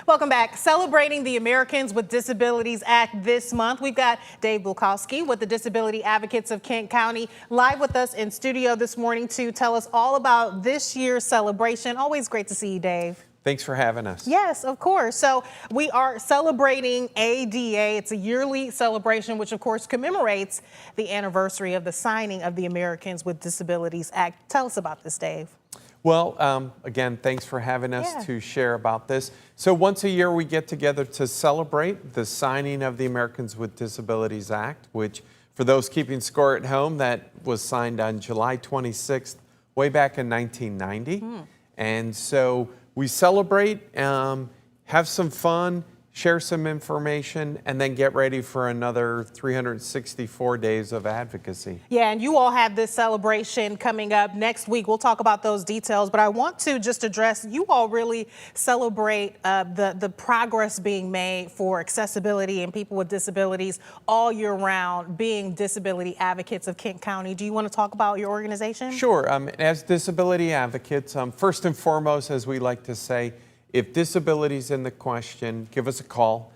Welcome back. Celebrating the Americans with Disabilities Act this month. We've got Dave Bulkowski with the Disability Advocates of Kent County live with us in studio this morning to tell us all about this year's celebration. Always great to see you, Dave. Thanks for having us. Yes, of course. So we are celebrating ADA. It's a yearly celebration, which of course commemorates the anniversary of the signing of the Americans with Disabilities Act. Tell us about this, Dave. Well, again, thanks for having us to share about this. So once a year we get together to celebrate the signing of the Americans with Disabilities Act, which for those keeping score at home, that was signed on July 26th, way back in 1990. And so we celebrate, have some fun, share some information, and then get ready for another 364 days of advocacy. Yeah, and you all have this celebration coming up next week. We'll talk about those details, but I want to just address, you all really celebrate the progress being made for accessibility and people with disabilities all year round, being Disability Advocates of Kent County. Do you want to talk about your organization? Sure. As Disability Advocates, first and foremost, as we like to say, if disability is in the question, give us a call.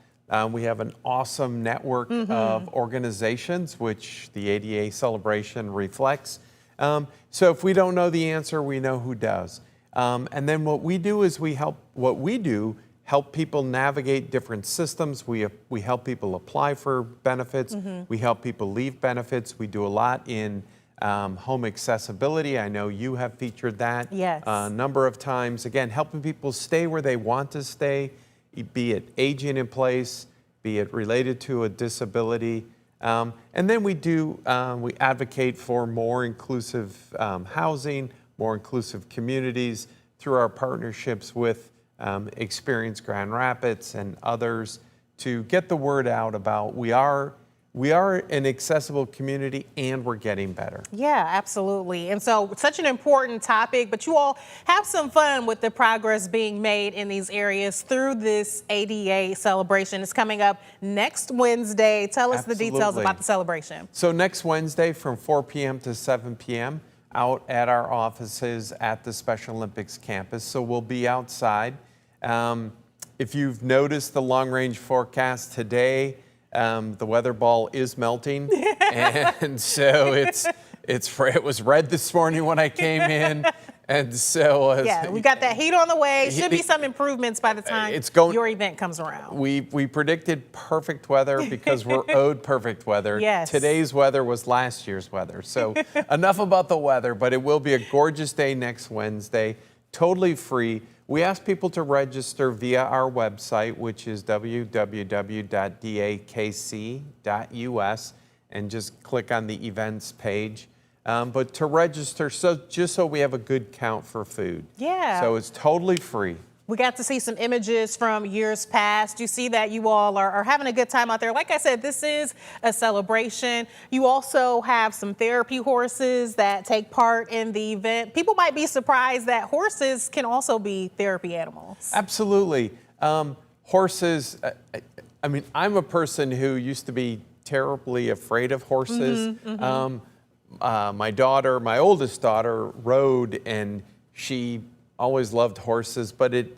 We have an awesome network of organizations, which the ADA celebration reflects. So if we don't know the answer, we know who does. And then what we do is help people navigate different systems. We help people apply for benefits. We help people leave benefits. We do a lot in home accessibility. I know you have featured that a number of times. Again, helping people stay where they want to stay, be it aging in place, be it related to a disability. And then we advocate for more inclusive housing, more inclusive communities through our partnerships with Experience Grand Rapids and others to get the word out about we are an accessible community and we're getting better. Yeah, absolutely. And so such an important topic, but you all have some fun with the progress being made in these areas through this ADA celebration. It's coming up next Wednesday. Tell us the details about the celebration. So next Wednesday from 4 p.m. to 7 p.m. out at our offices at the Special Olympics campus. So we'll be outside. If you've noticed the long-range forecast today, the weather ball is melting, and so it was red this morning when I came in, and so we got that heat on the way. Should be some improvements by the time your event comes around. We predicted perfect weather because we're owed perfect weather. Yes. Today's weather was last year's weather, so enough about the weather. But it will be a gorgeous day next Wednesday, totally free. We ask people to register via our website, which is www.dakc.us, and just click on the events page. But to register, just so we have a good count for food. Yeah. So it's totally free. We got to see some images from years past. You see that you all are having a good time out there. Like I said, this is a celebration. You also have some therapy horses that take part in the event. People might be surprised that horses can also be therapy animals. Absolutely. Horses, I mean, I'm a person who used to be terribly afraid of horses. My oldest daughter, rode, and she always loved horses, but it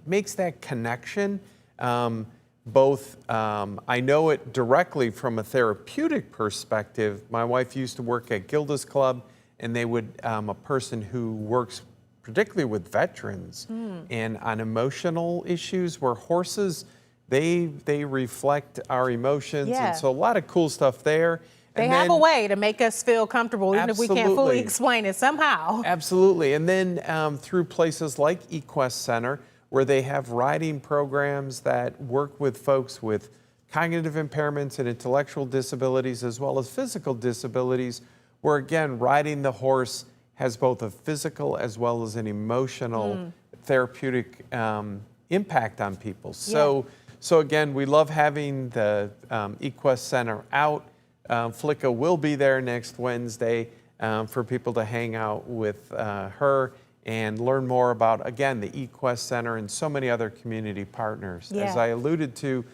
makes that connection. I know it directly from a therapeutic perspective. My wife used to work at Gilda's Club, and they would, a person who works particularly with veterans and on emotional issues, where horses, they reflect our emotions, and so a lot of cool stuff there. They have a way to make us feel comfortable, even if we can't fully explain it somehow. Absolutely. And then through places like eQuest Center, where they have riding programs that work with folks with cognitive impairments and intellectual disabilities, as well as physical disabilities, where again, riding the horse has both a physical as well as an emotional therapeutic impact on people. So again, we love having the eQuest Center out. Flicka will be there next Wednesday for people to hang out with her and learn more about, again, the eQuest Center and so many other community partners. As I alluded to,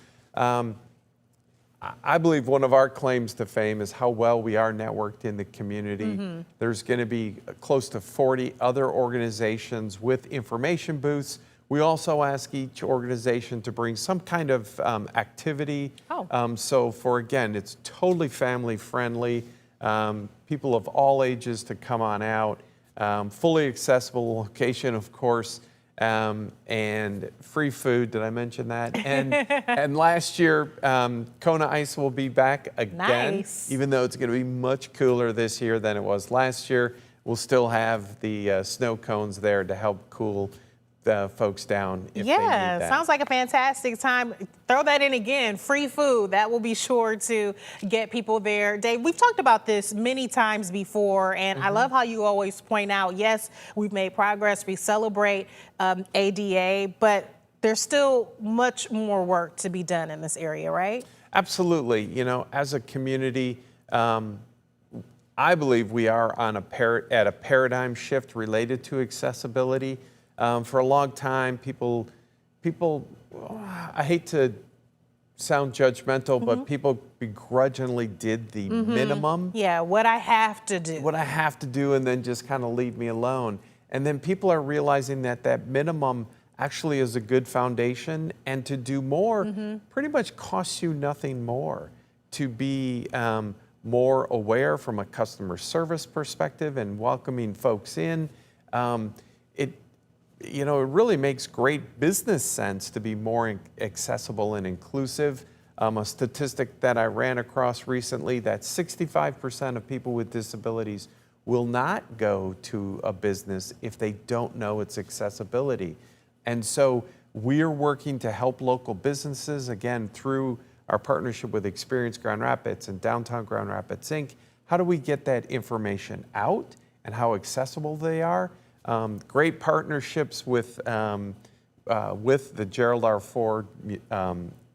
I believe one of our claims to fame is how well we are networked in the community. There's going to be close to 40 other organizations with information booths, We also ask each organization to bring some kind of activity. Oh. Again, it's totally family friendly. People of all ages to come on out. Fully accessible location, of course, and free food. Did I mention that? And last year, Kona Ice will be back again. Nice. Even though it's going to be much cooler this year than it was last year, we'll still have the snow cones there to help cool the folks down if they need that. Sounds like a fantastic time. Throw that in again, free food. That will be sure to get people there. Dave, we've talked about this many times before, and I love how you always point out, yes, we've made progress. We celebrate ADA, but there's still much more work to be done in this area, right? Absolutely. You know, as a community, I believe we are on at a paradigm shift related to accessibility. For a long time, people, I hate to sound judgmental, but people begrudgingly did the minimum. Yeah, what I have to do. What I have to do, and then just kind of leave me alone. And then people are realizing that that minimum actually is a good foundation, and to do more pretty much costs you nothing more. To be more aware from a customer service perspective and welcoming folks in, it really makes great business sense to be more accessible and inclusive. A statistic that I ran across recently, that 65% of people with disabilities will not go to a business if they don't know its accessibility. And so we're working to help local businesses, again, through our partnership with Experience Grand Rapids and Downtown Grand Rapids, Inc. How do we get that information out and how accessible they are? Great partnerships with the Gerald R. Ford,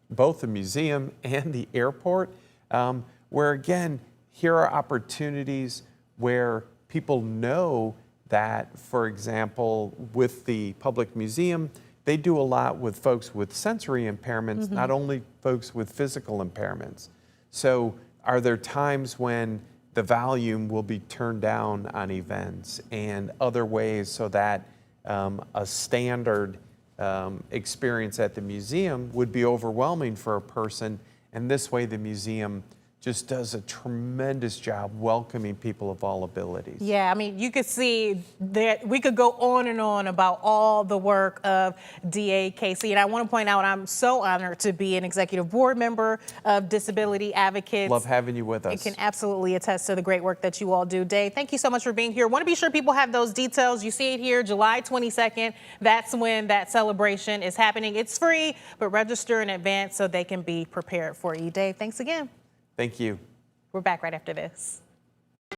both the museum and the airport, where again, here are opportunities where people know that, for example, with the public museum, they do a lot with folks with sensory impairments, not only folks with physical impairments. So are there times when the volume will be turned down on events and other ways so that a standard experience at the museum would be overwhelming for a person, and this way the museum just does a tremendous job welcoming people of all abilities. Yeah, I mean, you could see that we could go on and on about all the work of DA Casey. And I want to point out, I'm so honored to be an executive board member of Disability Advocates. Love having you with us. I can absolutely attest to the great work that you all do. Dave, thank you so much for being here. Want to be sure people have those details. You see it here, July 22nd. That's when that celebration is happening. It's free, but register in advance so they can be prepared for you. Dave, thanks again. Thank you. We're back right after this.